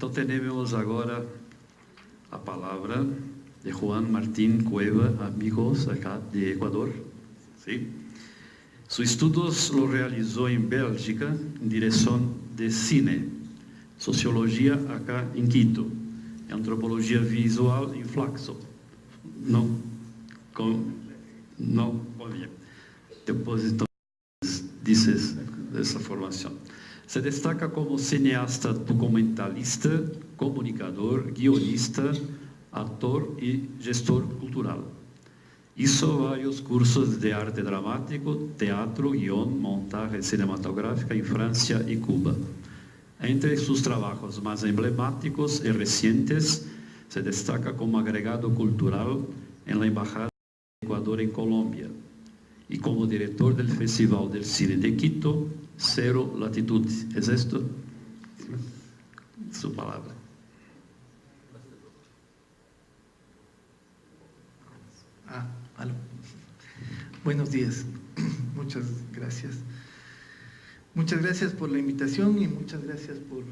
Então, temos agora a palavra de Juan Martín Cueva, amigos acá de Ecuador. ¿Sí? Sus estudos los realizó en Bélgica en dirección de cine, sociología acá en Quito, antropología visual en Flaxo. No, muy bien. Después dices esa formación. Se destaca como cineasta, documentalista, comunicador, guionista, actor y gestor cultural. Hizo varios cursos de arte dramático, teatro, guión, montaje cinematográfica en Francia y Cuba. Entre sus trabajos más emblemáticos y recientes, se destaca como agregado cultural en la Embajada de Ecuador en Colombia y como director del Festival del Cine de Quito, Cero Latitud. ¿Es esto? Su palabra. Aló. Buenos días. Muchas gracias. Muchas gracias por la invitación y muchas gracias por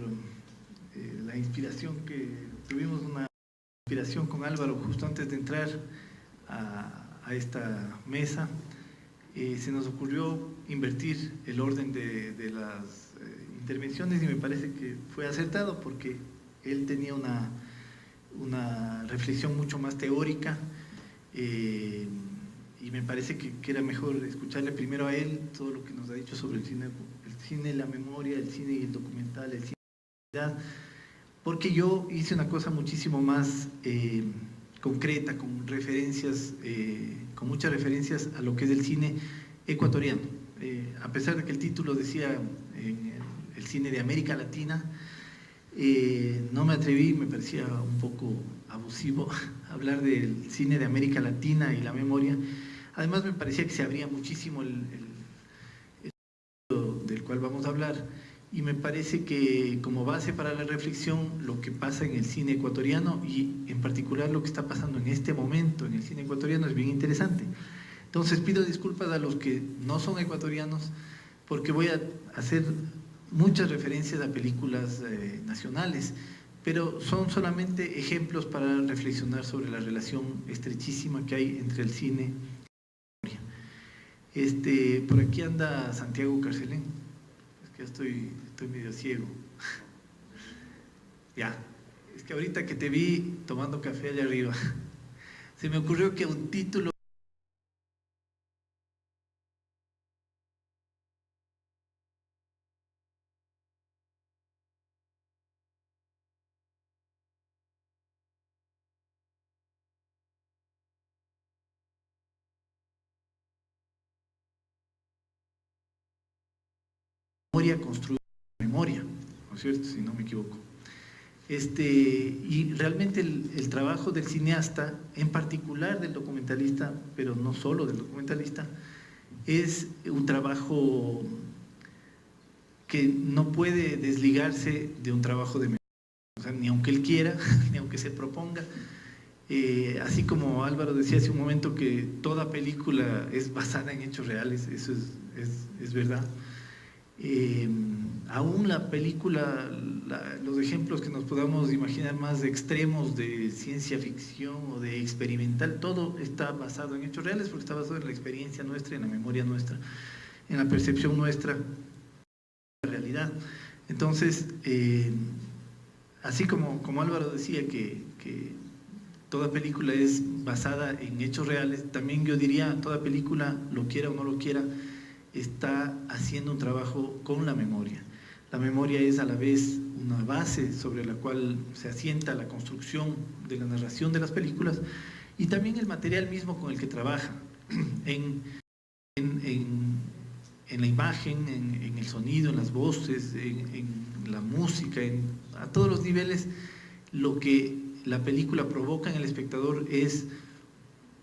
la inspiración que tuvimos, una inspiración con Álvaro justo antes de entrar a esta mesa. Se nos ocurrió invertir el orden de las intervenciones y me parece que fue acertado porque él tenía una reflexión mucho más teórica y me parece que era mejor escucharle primero a él todo lo que nos ha dicho sobre el cine, la memoria, el cine y el documental, el cine y la realidad, porque yo hice una cosa muchísimo más concreta, con referencias, con muchas referencias a lo que es el cine ecuatoriano. A pesar de que el título decía el cine de América Latina, no me atreví, me parecía un poco abusivo hablar del cine de América Latina y la memoria. Además me parecía que se abría muchísimo el del cual vamos a hablar, y me parece que como base para la reflexión lo que pasa en el cine ecuatoriano y en particular lo que está pasando en este momento en el cine ecuatoriano es bien interesante. Entonces pido disculpas a los que no son ecuatorianos porque voy a hacer muchas referencias a películas nacionales, pero son solamente ejemplos para reflexionar sobre la relación estrechísima que hay entre el cine y la memoria. Por aquí anda Santiago Carcelén, es que estoy medio ciego. Ya, es que ahorita que te vi tomando café allá arriba, se me ocurrió que un título construye memoria, ¿no es cierto? Si no me equivoco. Y realmente el trabajo del cineasta, en particular del documentalista, pero no solo del documentalista, es un trabajo que no puede desligarse de un trabajo de memoria, o sea, ni aunque él quiera, ni aunque se proponga. Así como Álvaro decía hace un momento que toda película es basada en hechos reales, eso es verdad. Aún la película, los ejemplos que nos podamos imaginar más extremos de ciencia ficción o de experimental, todo está basado en hechos reales porque está basado en la experiencia nuestra, en la memoria nuestra, en la percepción nuestra de la realidad. Entonces, así como Álvaro decía que toda película es basada en hechos reales, también yo diría toda película, lo quiera o no lo quiera, está haciendo un trabajo con la memoria. La memoria es a la vez una base sobre la cual se asienta la construcción de la narración de las películas y también el material mismo con el que trabaja, en la imagen, en el sonido, en las voces, en la música, a todos los niveles. Lo que la película provoca en el espectador es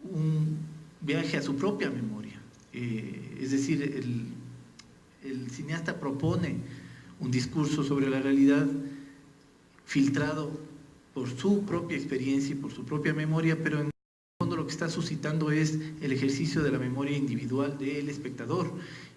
un viaje a su propia memoria. Es decir, el cineasta propone un discurso sobre la realidad filtrado por su propia experiencia y por su propia memoria, pero en el fondo lo que está suscitando es el ejercicio de la memoria individual del espectador,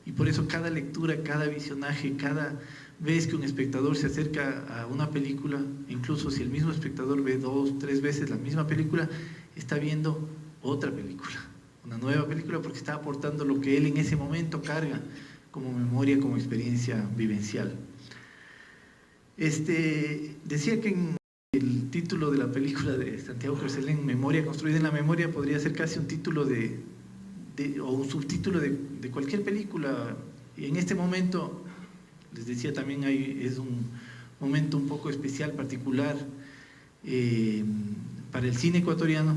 y por eso cada lectura, cada visionaje, cada ves que un espectador se acerca a una película, incluso si el mismo espectador ve 2, 3 veces la misma película, está viendo otra película, una nueva película, porque está aportando lo que él en ese momento carga como memoria, como experiencia vivencial. Decía que en el título de la película de Santiago Kerselén, Memoria construida en la memoria, podría ser casi un título o un subtítulo de cualquier película. Y en este momento, les decía también, es un momento un poco especial, particular para el cine ecuatoriano.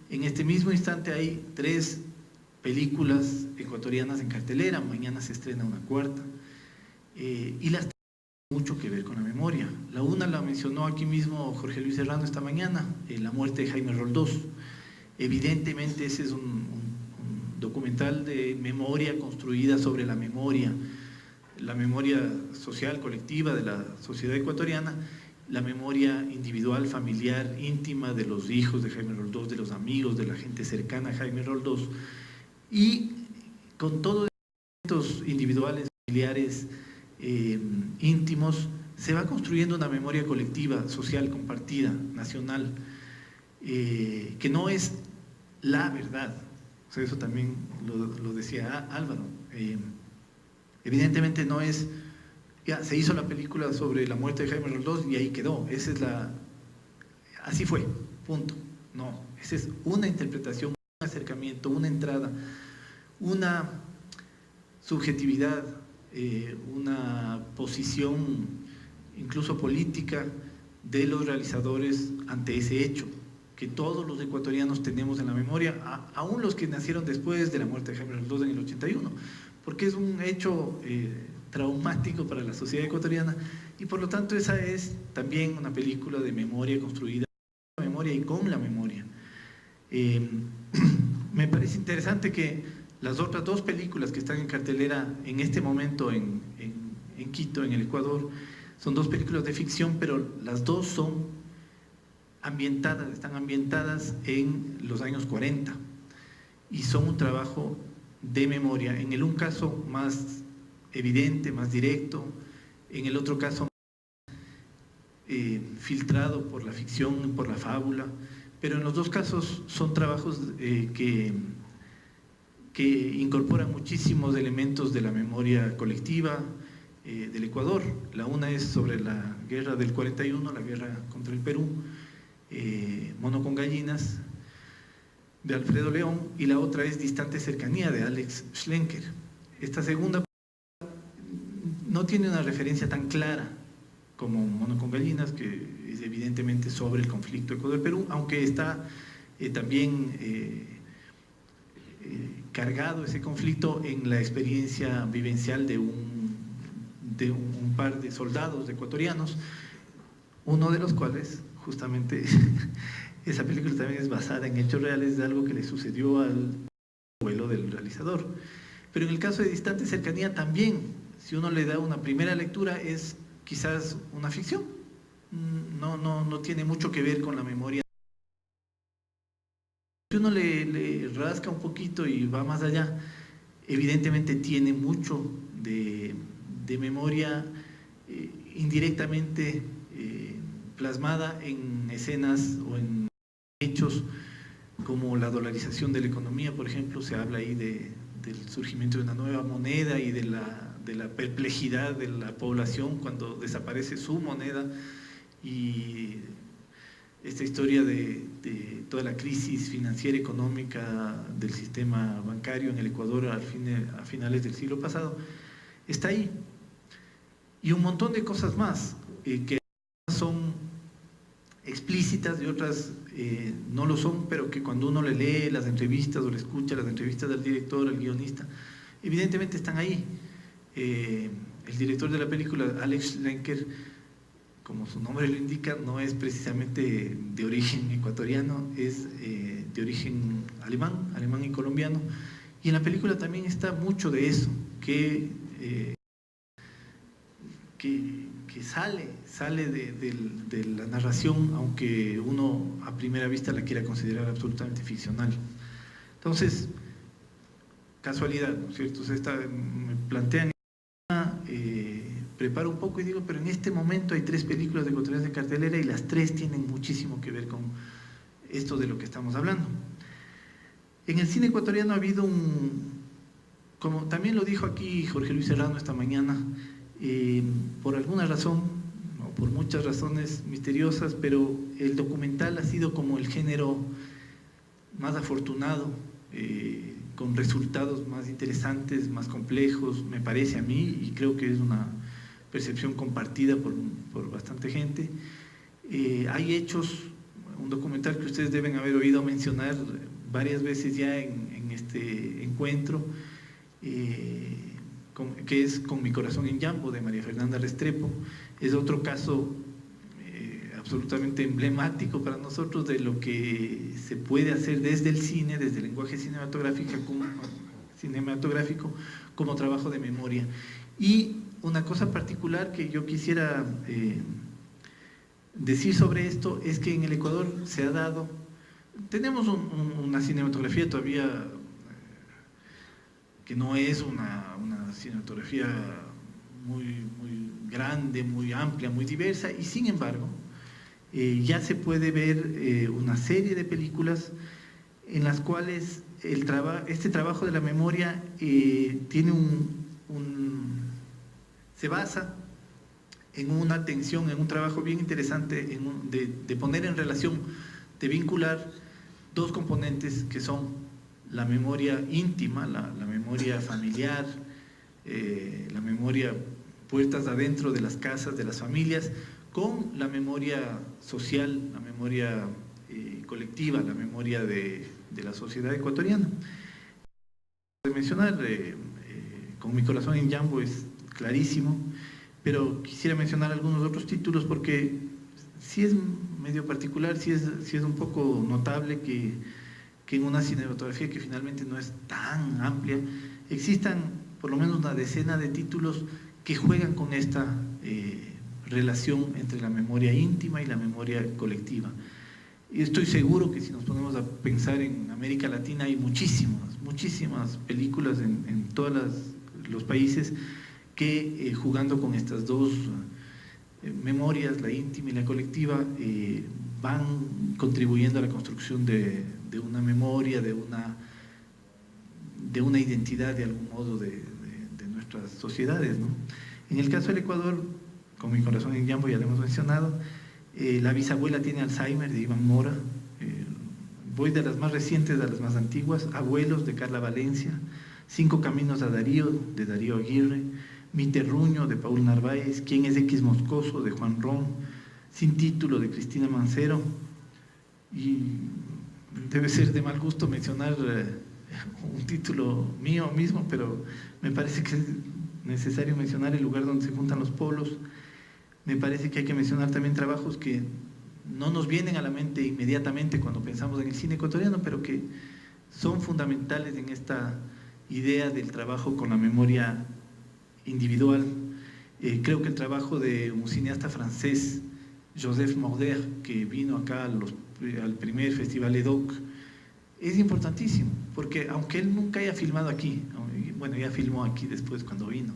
En este mismo instante hay 3 películas ecuatorianas en cartelera, mañana se estrena una 4ª, y las tienen mucho que ver con la memoria. La una la mencionó aquí mismo Jorge Luis Serrano esta mañana, La muerte de Jaime Roldós. Evidentemente ese es un documental de memoria construida sobre la memoria social, colectiva de la sociedad ecuatoriana, la memoria individual, familiar, íntima de los hijos de Jaime Roldós, de los amigos, de la gente cercana a Jaime Roldós, y con todos estos individuales, familiares, íntimos, se va construyendo una memoria colectiva, social, compartida, nacional, que no es la verdad. O sea, eso también lo decía Álvaro. Evidentemente no es, ya se hizo la película sobre la muerte de Jaime Roldós y ahí quedó, así fue, punto. No, esa es una interpretación, un acercamiento, una entrada, una subjetividad, una posición incluso política de los realizadores ante ese hecho que todos los ecuatorianos tenemos en la memoria, aún los que nacieron después de la muerte de Jaime Roldós en el 81, porque es un hecho traumático para la sociedad ecuatoriana, y por lo tanto esa es también una película de memoria construida con la memoria y con la memoria. Me parece interesante que las otras 2 películas que están en cartelera en este momento en Quito, en el Ecuador, son 2 películas de ficción, pero las 2 están ambientadas en los años 40 y son un trabajo de memoria, en el un caso más evidente, más directo, en el otro caso filtrado por la ficción, por la fábula, pero en los 2 casos son trabajos que incorporan muchísimos elementos de la memoria colectiva del Ecuador. La una es sobre la guerra del 41, la guerra contra el Perú, Mono con gallinas, de Alfredo León, y la otra es Distante cercanía, de Alex Schlenker. Esta segunda no tiene una referencia tan clara como Mono con gallinas, que es evidentemente sobre el conflicto Ecuador-Perú, aunque está también cargado ese conflicto en la experiencia vivencial de un par de soldados ecuatorianos, uno de los cuales justamente esa película también es basada en hechos reales de algo que le sucedió al abuelo del realizador. Pero en el caso de Distante cercanía también, si uno le da una primera lectura, es quizás una ficción, no tiene mucho que ver con la memoria. Si uno le rasca un poquito y va más allá, evidentemente tiene mucho de memoria indirectamente plasmada en escenas o en hechos como la dolarización de la economía, por ejemplo. Se habla ahí del surgimiento de una nueva moneda y de la perplejidad de la población cuando desaparece su moneda, y esta historia de toda la crisis financiera económica del sistema bancario en el Ecuador a finales del siglo pasado, está ahí. Y un montón de cosas más que son explícitas y otras no lo son, pero que cuando uno le lee las entrevistas o le escucha las entrevistas del director, al guionista, evidentemente están ahí. El director de la película, Alex Schlenker, como su nombre lo indica, no es precisamente de origen ecuatoriano, es de origen alemán y colombiano, y en la película también está mucho de eso, que sale de la narración, aunque uno a primera vista la quiera considerar absolutamente ficcional. Entonces, casualidad, ¿no es cierto? Me plantean preparo un poco y digo, pero en este momento hay 3 películas de ecuatorianas de cartelera y las 3 tienen muchísimo que ver con esto de lo que estamos hablando. En el cine ecuatoriano ha habido como también lo dijo aquí Jorge Luis Serrano esta mañana, por alguna razón, o por muchas razones misteriosas, pero el documental ha sido como el género más afortunado, con resultados más interesantes, más complejos, me parece a mí, y creo que es una percepción compartida por bastante gente. Hay hechos, un documental que ustedes deben haber oído mencionar varias veces ya en este encuentro, que es Con mi corazón en Yambo, de María Fernanda Restrepo. Es otro caso absolutamente emblemático para nosotros de lo que se puede hacer desde el cine, desde el lenguaje cinematográfico como trabajo de memoria. Y una cosa particular que yo quisiera decir sobre esto es que en el Ecuador se ha dado, tenemos una cinematografía todavía que no es una cinematografía muy grande, muy amplia, muy diversa, y sin embargo ya se puede ver una serie de películas en las cuales este trabajo de la memoria tiene se basa en una atención, en un trabajo bien interesante de poner en relación, de vincular 2 componentes que son la memoria íntima, la memoria familiar, la memoria puertas adentro de las casas, de las familias, con la memoria social, la memoria colectiva, la memoria de la sociedad ecuatoriana. De mencionar, Con mi corazón en Yambo es clarísimo, pero quisiera mencionar algunos otros títulos porque sí es medio particular, sí es un poco notable que en una cinematografía que finalmente no es tan amplia, existan por lo menos una decena de títulos que juegan con esta relación entre la memoria íntima y la memoria colectiva. Y estoy seguro que si nos ponemos a pensar en América Latina hay muchísimas películas en todos los países que jugando con estas 2 memorias, la íntima y la colectiva, van contribuyendo a la construcción de una memoria, de una identidad de algún modo de nuestras sociedades, ¿no? En el caso del Ecuador, Con mi corazón en Yambo ya lo hemos mencionado, La bisabuela tiene Alzheimer, de Iván Mora, voy de las más recientes a las más antiguas, Abuelos, de Carla Valencia, 5 caminos a Darío, de Darío Aguirre, Mi terruño, de Paul Narváez, ¿Quién es X Moscoso?, de Juan Ron, Sin título, de Cristina Mancero, y debe ser de mal gusto mencionar un título mío mismo, pero me parece que es necesario mencionar El lugar donde se juntan los polos. Me parece que hay que mencionar también trabajos que no nos vienen a la mente inmediatamente cuando pensamos en el cine ecuatoriano, pero que son fundamentales en esta idea del trabajo con la memoria individual. Creo que el trabajo de un cineasta francés, Joseph Morder, que vino acá al primer Festival EDOC, es importantísimo, porque aunque él nunca haya filmado aquí, bueno, ya filmó aquí después cuando vino,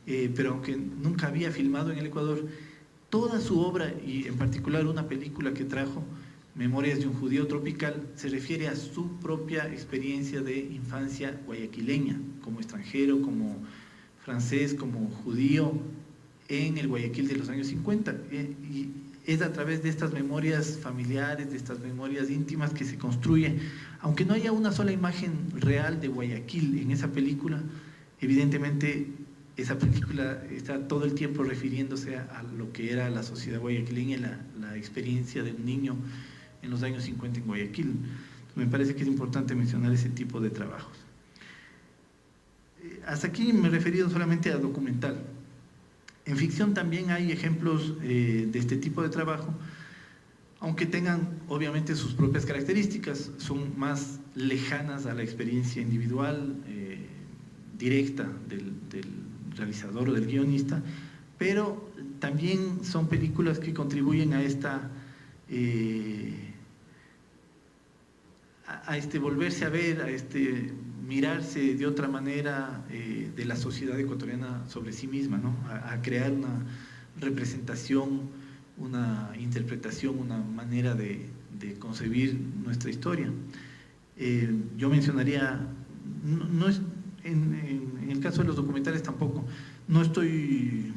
pero aunque nunca había filmado en el Ecuador, toda su obra, y en particular una película que trajo, Memorias de un judío tropical, se refiere a su propia experiencia de infancia guayaquileña, como extranjero, como francés, como judío, en el Guayaquil de los años 50. Y es a través de estas memorias familiares, de estas memorias íntimas que se construye, aunque no haya una sola imagen real de Guayaquil en esa película, evidentemente esa película está todo el tiempo refiriéndose a lo que era la sociedad guayaquileña, la experiencia de un niño en los años 50 en Guayaquil. Me parece que es importante mencionar ese tipo de trabajos. Hasta aquí me he referido solamente a documental. En ficción también hay ejemplos de este tipo de trabajo, aunque tengan obviamente sus propias características, son más lejanas a la experiencia individual, directa del realizador o del guionista, pero también son películas que contribuyen a volverse a ver, a mirarse de otra manera de la sociedad ecuatoriana sobre sí misma, ¿no? A crear una representación, una interpretación, una manera de concebir nuestra historia. Yo mencionaría, no es, en el caso de los documentales tampoco, no estoy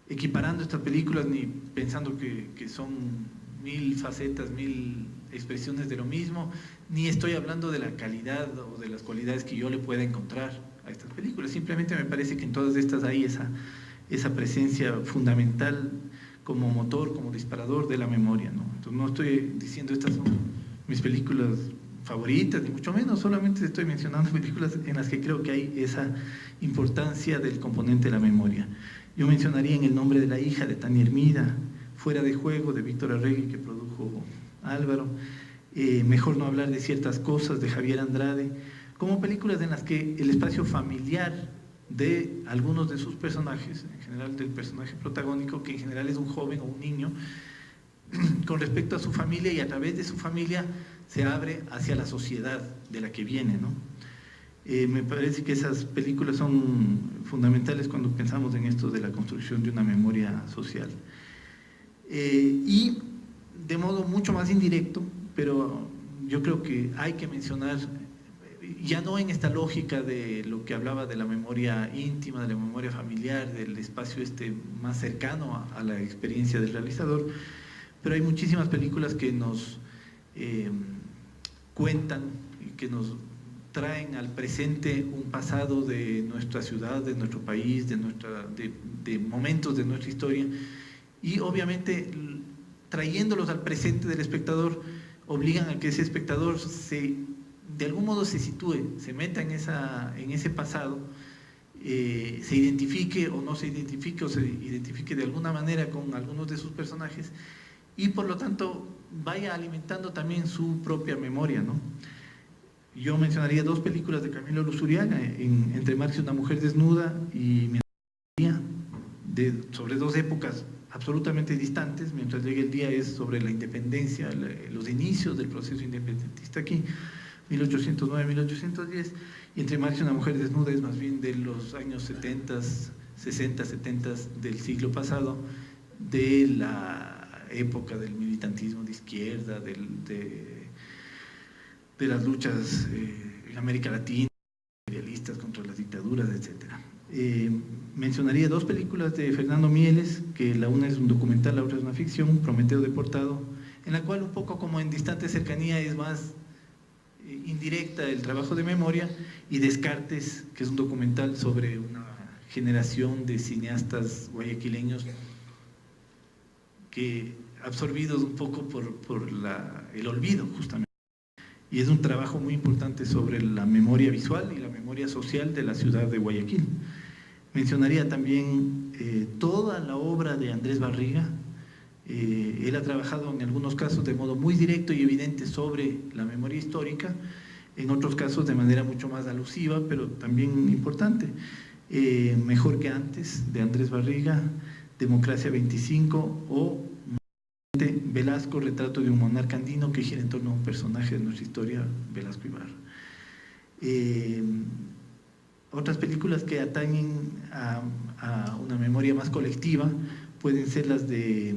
equiparando estas películas ni pensando que son 1000 facetas, 1000 expresiones de lo mismo, ni estoy hablando de la calidad o de las cualidades que yo le pueda encontrar a estas películas. Simplemente me parece que en todas estas hay esa presencia fundamental como motor, como disparador de la memoria, ¿no? Entonces no estoy diciendo estas son mis películas favoritas, ni mucho menos, solamente estoy mencionando películas en las que creo que hay esa importancia del componente de la memoria. Yo mencionaría En el nombre de la hija, de Tania Hermida, Fuera de juego, de Víctor Arregui, que produjo Álvaro, Mejor no hablar de ciertas cosas, de Javier Andrade, como películas en las que el espacio familiar de algunos de sus personajes, en general del personaje protagónico, que en general es un joven o un niño, con respecto a su familia y a través de su familia se abre hacia la sociedad de la que viene, ¿no? Me parece que esas películas son fundamentales cuando pensamos en esto de la construcción de una memoria social. Y de modo mucho más indirecto, pero yo creo que hay que mencionar, ya no en esta lógica de lo que hablaba de la memoria íntima, de la memoria familiar, del espacio más cercano a la experiencia del realizador, pero hay muchísimas películas que nos cuentan y que nos traen al presente un pasado de nuestra ciudad, de nuestro país, de momentos de nuestra historia, y obviamente trayéndolos al presente del espectador obligan a que ese espectador de algún modo se sitúe, se meta en ese pasado, se identifique o no se identifique, o se identifique de alguna manera con algunos de sus personajes, y por lo tanto vaya alimentando también su propia memoria, ¿no? Yo mencionaría dos películas de Camilo Luzuriaga, Entre Marx y una mujer desnuda y Mi día, sobre dos épocas absolutamente distantes. Mientras llegue el día es sobre la independencia, los inicios del proceso independentista aquí, 1809-1810, y Entre Marx y una mujer desnuda es más bien de los años 70, 60, 70 del siglo pasado, de la época del militantismo de izquierda, de las luchas en América Latina, imperialistas contra las dictaduras, etc. Mencionaría dos películas de Fernando Mieles, que la una es un documental, la otra es una ficción, Prometeo deportado, en la cual un poco como en distante cercanía es más indirecta el trabajo de memoria, y Descartes, que es un documental sobre una generación de cineastas guayaquileños que absorbidos un poco por el olvido, justamente. Y es un trabajo muy importante sobre la memoria visual y la memoria social de la ciudad de Guayaquil. Mencionaría también toda la obra de Andrés Barriga. Él ha trabajado en algunos casos de modo muy directo y evidente sobre la memoria histórica, en otros casos de manera mucho más alusiva, pero también importante. Mejor que antes, de Andrés Barriga, Democracia 25, o Velasco, retrato de un monarca andino, que gira en torno a un personaje de nuestra historia, Velasco Ibarra. Otras películas que atañen a una memoria más colectiva pueden ser las de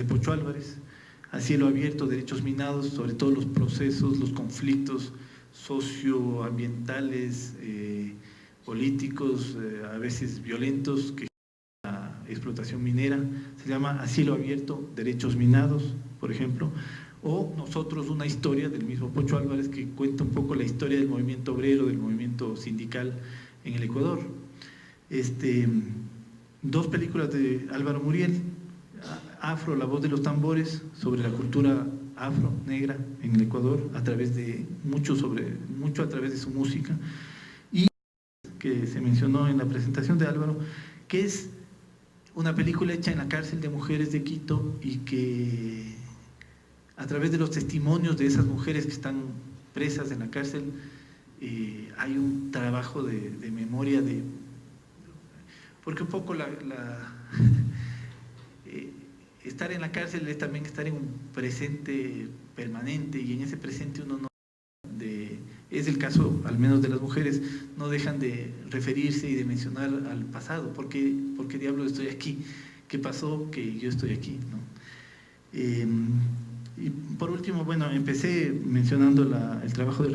Pocho Álvarez, A cielo abierto, Derechos minados, sobre todo los procesos, los conflictos socioambientales, políticos, a veces violentos, que explotación minera. Se llama A cielo abierto, Derechos minados, por ejemplo, o Nosotros, una historia, del mismo Pocho Álvarez, que cuenta un poco la historia del movimiento obrero, del movimiento sindical en el Ecuador. Dos películas de Álvaro Muriel, Afro, la voz de los tambores, sobre la cultura afro, negra en el Ecuador, mucho a través de su música, y que se mencionó en la presentación de Álvaro, que es una película hecha en la cárcel de mujeres de Quito, y que a través de los testimonios de esas mujeres que están presas en la cárcel, hay un trabajo de memoria, porque un poco estar en la cárcel es también estar en un presente permanente, y en ese presente uno no es es el caso al menos de las mujeres, no dejan de referirse y de mencionar al pasado. ¿Por qué diablos estoy aquí? ¿Qué pasó que yo estoy aquí, ¿no? Y por último, bueno, empecé mencionando el trabajo de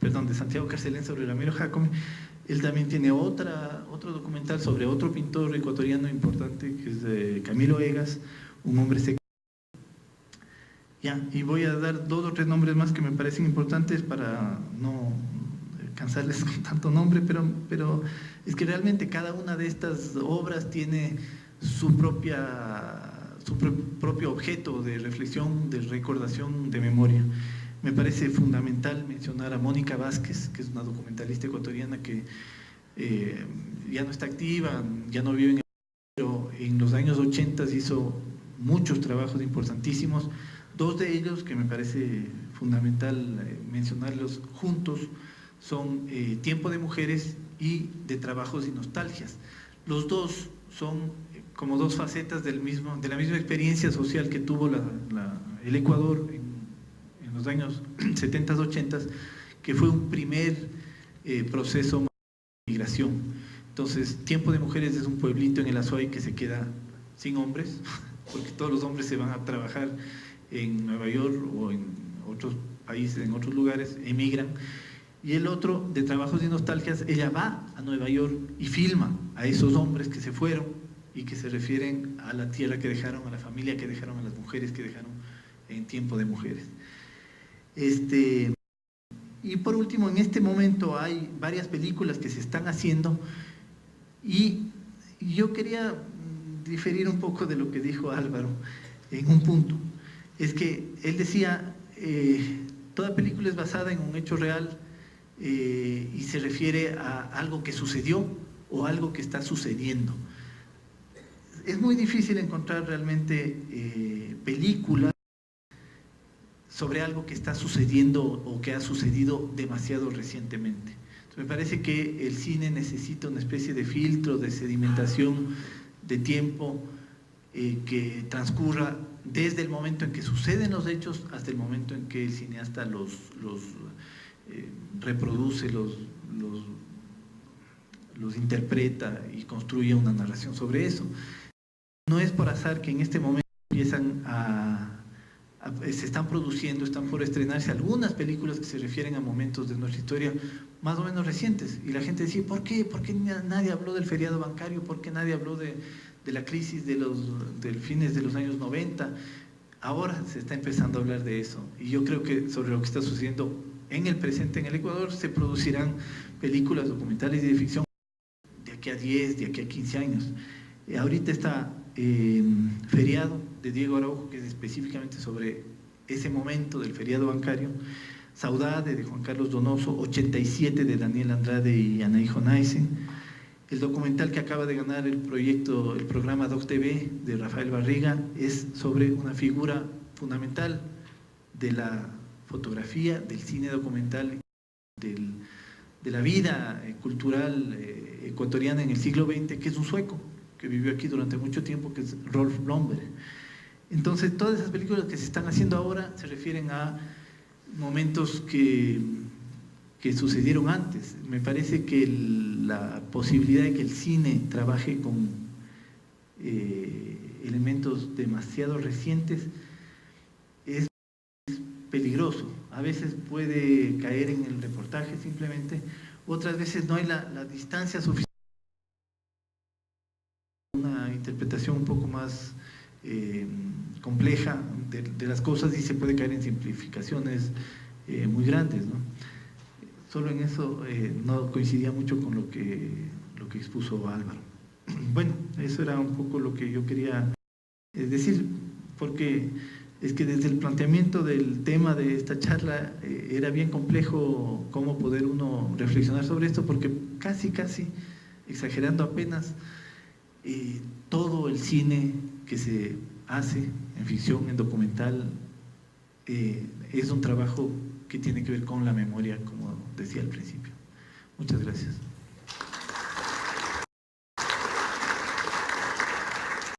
de Santiago Carcelén sobre Ramiro Jácome. Él también tiene otro documental sobre otro pintor ecuatoriano importante, que es de Camilo Egas, Un hombre secreto. Ya, y voy a dar 2 o 3 nombres más que me parecen importantes para no cansarles con tanto nombre, pero es que realmente cada una de estas obras tiene su propio objeto de reflexión, de recordación, de memoria. Me parece fundamental mencionar a Mónica Vázquez, que es una documentalista ecuatoriana que ya no está activa, ya no vive en el pero en los años 80 hizo muchos trabajos importantísimos. 2 de ellos que me parece fundamental mencionarlos juntos son Tiempo de Mujeres y De Trabajos y Nostalgias. Los 2 son como 2 facetas de la misma experiencia social que tuvo el Ecuador en los años 70, 80, que fue un primer proceso de migración. Entonces, Tiempo de Mujeres es un pueblito en el Azuay que se queda sin hombres, porque todos los hombres se van a trabajar en Nueva York o en otros países, en otros lugares, emigran. Y el otro, De Trabajos y Nostalgias, ella va a Nueva York y filma a esos hombres que se fueron y que se refieren a la tierra que dejaron, a la familia que dejaron, a las mujeres que dejaron en Tiempo de Mujeres. Y por último, en este momento hay varias películas que se están haciendo y yo quería diferir un poco de lo que dijo Álvaro en un punto. Es que él decía, toda película es basada en un hecho real y se refiere a algo que sucedió o algo que está sucediendo. Es muy difícil encontrar realmente películas sobre algo que está sucediendo o que ha sucedido demasiado recientemente. Entonces, me parece que el cine necesita una especie de filtro, de sedimentación, de tiempo que transcurra desde el momento en que suceden los hechos hasta el momento en que el cineasta los reproduce, los interpreta y construye una narración sobre eso. No es por azar que en este momento se están produciendo, están por estrenarse algunas películas que se refieren a momentos de nuestra historia más o menos recientes. Y la gente decía, ¿por qué? ¿Por qué nadie habló del feriado bancario? ¿Por qué nadie habló de la crisis de fines de los años 90? Ahora se está empezando a hablar de eso. Y yo creo que sobre lo que está sucediendo en el presente en el Ecuador se producirán películas documentales y de ficción de aquí a 10, de aquí a 15 años. Ahorita está Feriado de Diego Araujo, que es específicamente sobre ese momento del feriado bancario. Saudade de Juan Carlos Donoso, 87 de Daniel Andrade y Anaí Jonaisen. El documental que acaba de ganar el programa Doc TV de Rafael Barriga es sobre una figura fundamental de la fotografía, del cine documental, de la vida cultural ecuatoriana en el siglo XX, que es un sueco que vivió aquí durante mucho tiempo, que es Rolf Blomberg. Entonces, todas esas películas que se están haciendo ahora se refieren a momentos que sucedieron antes. Me parece que la posibilidad de que el cine trabaje con elementos demasiado recientes es peligroso. A veces puede caer en el reportaje simplemente, otras veces no hay la distancia suficiente, una interpretación un poco más compleja de las cosas y se puede caer en simplificaciones muy grandes, ¿no? Solo en eso no coincidía mucho con lo que expuso Álvaro. Bueno, eso era un poco lo que yo quería decir, porque es que desde el planteamiento del tema de esta charla era bien complejo cómo poder uno reflexionar sobre esto, porque casi, exagerando apenas, todo el cine que se hace en ficción, en documental, es un trabajo que tiene que ver con la memoria, como decía al principio. Muchas gracias.